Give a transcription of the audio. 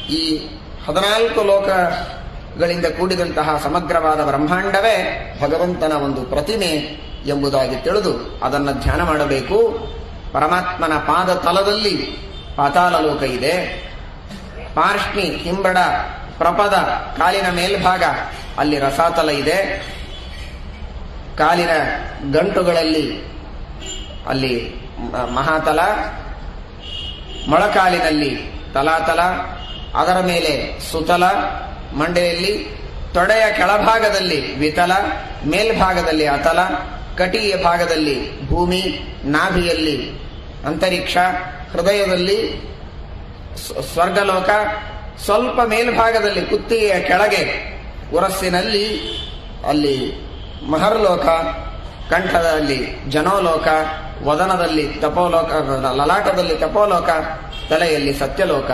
ಈ 14 ಲೋಕಗಳಿಂದ ಕೂಡಿದಂತಹ ಸಮಗ್ರವಾದ ಬ್ರಹ್ಮಾಂಡವೇ ಭಗವಂತನ ಒಂದು ಪ್ರತಿಮೆ ಎಂಬುದಾಗಿ ತಿಳಿದು ಅದನ್ನು ಧ್ಯಾನ ಮಾಡಬೇಕು. ಪರಮಾತ್ಮನ ಪಾದ ತಲದಲ್ಲಿ ಪಾತಾಳ ಲೋಕ ಇದೆ. ಪಾರ್ಷ್ಣಿ, ಹಿಂಬಡ, ಪ್ರಪದ, ಕಾಲಿನ ಮೇಲ್ಭಾಗ ಅಲ್ಲಿ ರಸಾತಲ ಇದೆ. ಕಾಲಿನ ಗಂಟುಗಳಲ್ಲಿ ಅಲ್ಲಿ ಮಹಾತಲ, ಮೊಳಕಾಲಿನಲ್ಲಿ ತಲಾತಲ, ಅದರ ಮೇಲೆ ಸುತಲ, ಮಂಡೆಯಲ್ಲಿ ತೊಡೆಯ ಕೆಳಭಾಗದಲ್ಲಿ ವಿತಲ, ಮೇಲ್ಭಾಗದಲ್ಲಿ ಅತಲ, ಕಟಿಯ ಭಾಗದಲ್ಲಿ ಭೂಮಿ, ನಾಭಿಯಲ್ಲಿ ಅಂತರಿಕ್ಷ, ಹೃದಯದಲ್ಲಿ ಸ್ವರ್ಗಲೋಕ, ಸ್ವಲ್ಪ ಮೇಲ್ಭಾಗದಲ್ಲಿ ಕುತ್ತಿಗೆಯ ಕೆಳಗೆ ಉರಸ್ಸಿನಲ್ಲಿ ಅಲ್ಲಿ ಮಹರ್ಲೋಕ, ಕಂಠದಲ್ಲಿ ಜನೋಲೋಕ, ವದನದಲ್ಲಿ ತಪೋಲೋಕ, ಲಲಾಟದಲ್ಲಿ ತಪೋಲೋಕ, ತಲೆಯಲ್ಲಿ ಸತ್ಯಲೋಕ.